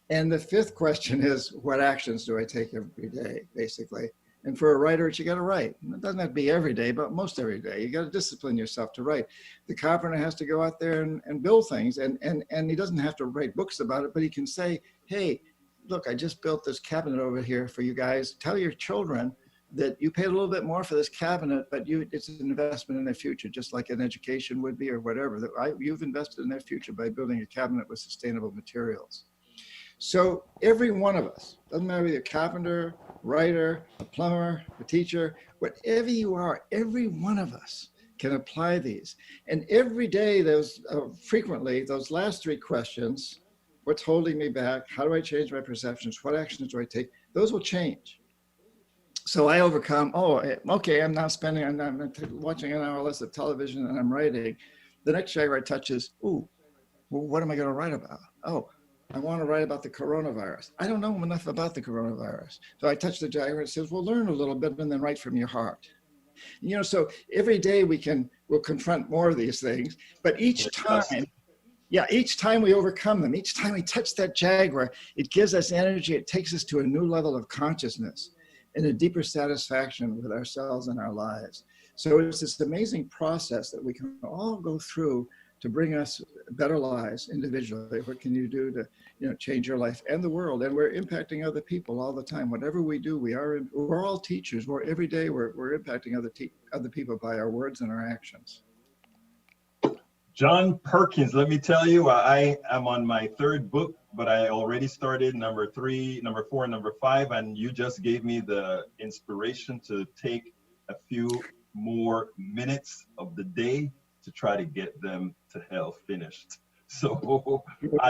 And the fifth question is, what actions do I take every day, basically? And for a writer, you got to write. It doesn't have to be every day, but most every day. You got to discipline yourself to write. The carpenter has to go out there and build things, and he doesn't have to write books about it, but he can say, hey, look, I just built this cabinet over here for you guys. Tell your children that you paid a little bit more for this cabinet, but it's an investment in their future, just like an education would be or whatever. You've invested in their future by building a cabinet with sustainable materials. So every one of us, doesn't matter whether you're a carpenter, writer, a plumber, a teacher, whatever you are, every one of us can apply these. And every day, frequently, those last 3 questions, what's holding me back? How do I change my perceptions? What actions do I take? Those will change. So I overcome, okay, I'm watching an hour less of television and I'm writing. The next Jaguar touches, well, what am I going to write about? I want to write about the coronavirus. I don't know enough about the coronavirus. So I touch the Jaguar and it says, well, learn a little bit and then write from your heart. So every day we'll confront more of these things, but each time we overcome them, each time we touch that Jaguar, it gives us energy. It takes us to a new level of consciousness and a deeper satisfaction with ourselves and our lives. So it's this amazing process that we can all go through to bring us better lives individually. What can you do to change your life and the world? And we're impacting other people all the time. Whatever we do, we're all teachers. Every day we're impacting other people by our words and our actions. John Perkins, let me tell you, I am on my 3rd book, but I already started number 3, number 4, and number 5, and you just gave me the inspiration to take a few more minutes of the day to try to get them to hell finished. So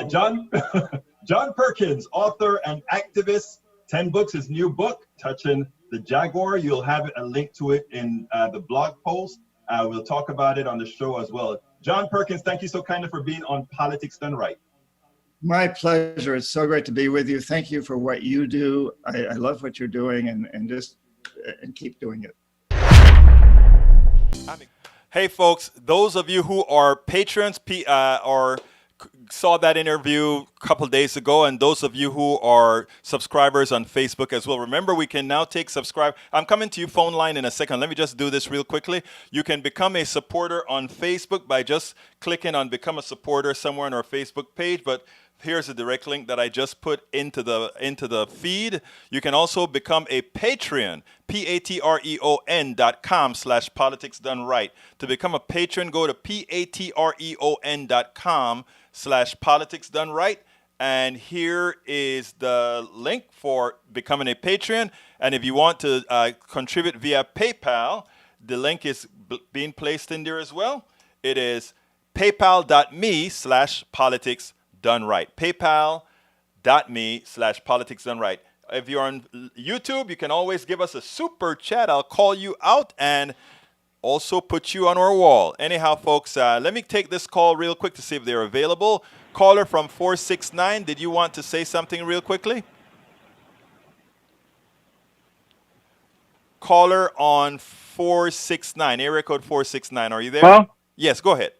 John Perkins, author and activist, 10 books, his new book, Touching the Jaguar. You'll have a link to it in the blog post. We'll talk about it on the show as well. John Perkins, thank you so kindly for being on Politics Done Right. My pleasure. It's so great to be with you. Thank you for what you do. I love what you're doing and keep doing it. Hey, folks, those of you who are patrons or saw that interview a couple days ago, and those of you who are subscribers on Facebook as well, remember we can now take subscribe. I'm coming to you phone line in a second. Let me just do this real quickly. You can become a supporter on Facebook by just clicking on Become a Supporter somewhere on our Facebook page, but here's a direct link that I just put into the feed. You can also become a Patreon, patreon.com/politicsdoneright. To become a patron, go to patreon.com/politicsdoneright. And here is the link for becoming a patron. And if you want to contribute via PayPal, the link is being placed in there as well. It is paypal.me/politicsdoneright. paypal.me/politicsdoneright. If you're on YouTube, you can always give us a super chat. I'll call you out and also put you on our wall. Anyhow, folks, let me take this call real quick to see if they're available. Caller from 469, did you want to say something real quickly? Caller on 469, area code 469. Are you there? Hello? Yes, go ahead.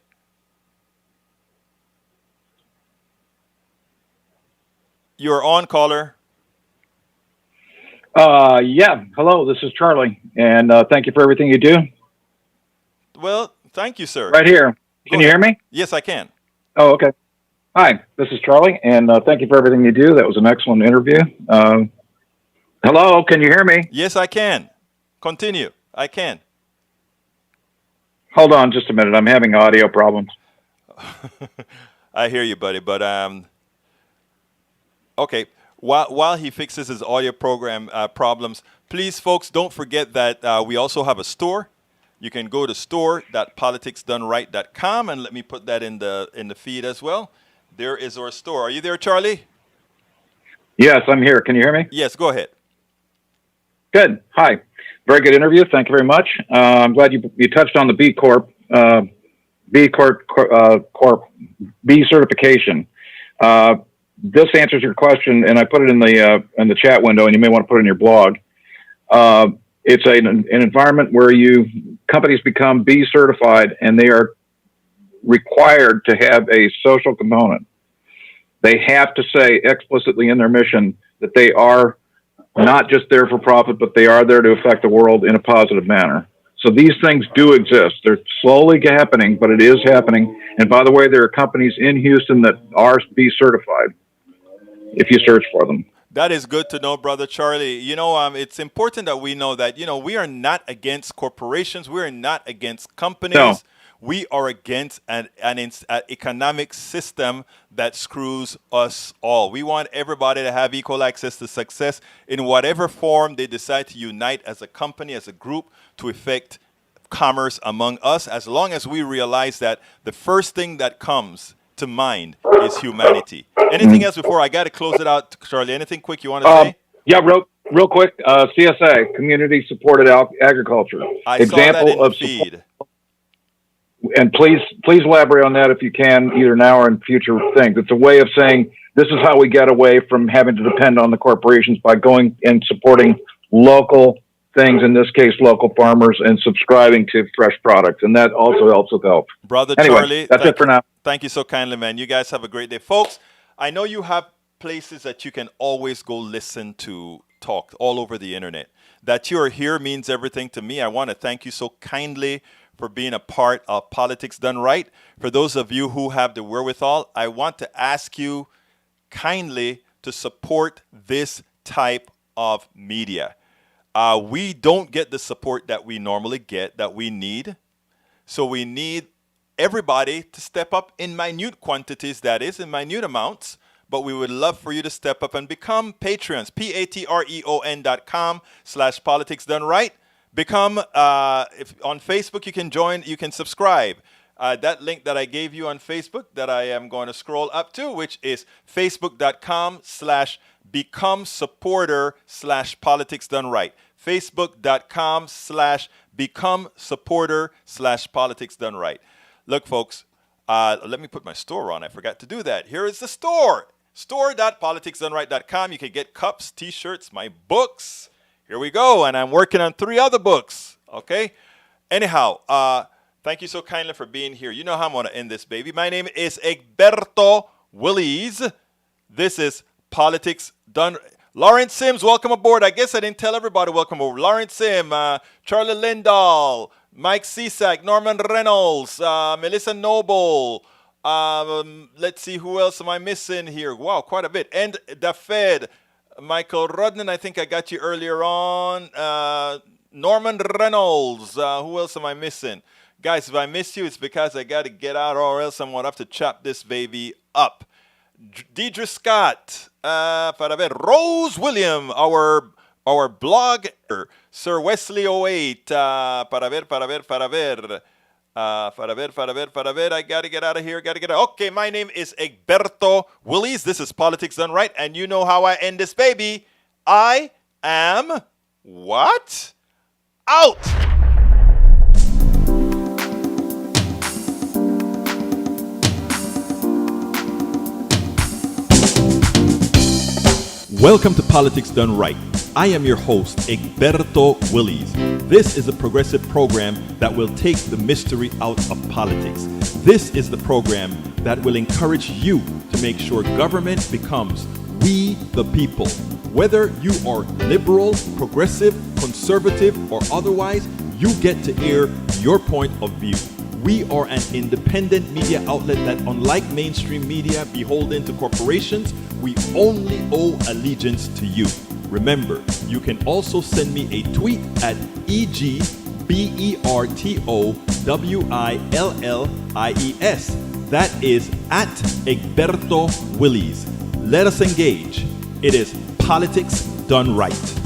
You're on, caller. Yeah. Hello, this is Charlie, and thank you for everything you do. Well, thank you, sir. Right here. Can you hear me? Yes, I can. Oh, okay. Hi, this is Charlie, and thank you for everything you do. That was an excellent interview. Hello, can you hear me? Yes, I can. Continue. I can. Hold on just a minute. I'm having audio problems. I hear you, buddy. But okay. While he fixes his audio program problems, please, folks, don't forget that we also have a store. You can go to store.politicsdoneright.com, and let me put that in the feed as well. There is our store. Are you there, Charlie? Yes, I'm here. Can you hear me? Yes, go ahead. Good. Hi. Very good interview. Thank you very much. I'm glad you touched on the B Corp B certification. This answers your question, and I put it in the chat window, and you may want to put it in your blog. It's an environment where companies become B certified, and they are required to have a social component. They have to say explicitly in their mission that they are not just there for profit, but they are there to affect the world in a positive manner. So these things do exist. They're slowly happening, but it is happening. And by the way, there are companies in Houston that are B certified if you search for them. That is good to know, Brother Charlie. You know, it's important that we know that, we are not against corporations. We are not against companies. No. We are against an economic system that screws us all. We want everybody to have equal access to success in whatever form they decide to unite as a company, as a group, to effect commerce among us, as long as we realize that the first thing that comes to mind is humanity. Anything else before I got to close it out, Charlie? Anything quick you want to say? Yeah, real quick. CSA, community supported agriculture. I saw that in the feed. And please elaborate on that if you can, either now or in future things. It's a way of saying this is how we get away from having to depend on the corporations by going and supporting local things, in this case, local farmers, and subscribing to fresh products. And that also helps with health. Brother anyway, Charlie, that's it for now. Thank you so kindly, man. You guys have a great day. Folks, I know you have places that you can always go listen to talk all over the internet. That you are here means everything to me. I want to thank you so kindly for being a part of Politics Done Right. For those of you who have the wherewithal, I want to ask you kindly to support this type of media. We don't get the support that we normally get, that we need. So we need everybody to step up in minute quantities, that is, in minute amounts. But we would love for you to step up and become patrons, patreon.com/Politics Done Right. Become, if on Facebook you can join, you can subscribe. That link that I gave you on Facebook that I am going to scroll up to, which is facebook.com/become supporter/Politics Done Right. Facebook.com/become supporter/Politics Done Right. Look, folks, let me put my store on. I forgot to do that. Here is the store. Store.politicsdoneright.com. You can get cups, t-shirts, my books. Here we go. And I'm working on 3 other books. Okay? Anyhow, thank you so kindly for being here. You know how I'm going to end this, baby. My name is Egberto Willies. This is Politics Done. Lawrence Sims, welcome aboard. I guess I didn't tell everybody welcome aboard. Lawrence Sim, Charlie Lindahl, Mike Cisak, Norman Reynolds, Melissa Noble. Let's see, who else am I missing here? Wow, quite a bit. And the Fed. Michael Rudnan, I think I got you earlier on. Norman Reynolds. Who else am I missing? Guys, if I miss you, it's because I got to get out or else I'm going to have to chop this baby up. Deidre Scott. Para ver. Rose William, our blogger. Sir Wesley 08. Para ver. I got to get out of here. Okay, my name is Egberto Willies. This is Politics Done Right. And you know how I end this baby. I am what? Out! Welcome to Politics Done Right. I am your host, Egberto Willies. This is a progressive program that will take the mystery out of politics. This is the program that will encourage you to make sure government becomes we the people. Whether you are liberal, progressive, conservative, or otherwise, you get to air your point of view. We are an independent media outlet that, unlike mainstream media beholden to corporations, we only owe allegiance to you. Remember, you can also send me a tweet at EGBERTOWILLIES. That is at Egberto Willies. Let us engage. It is Politics Done Right.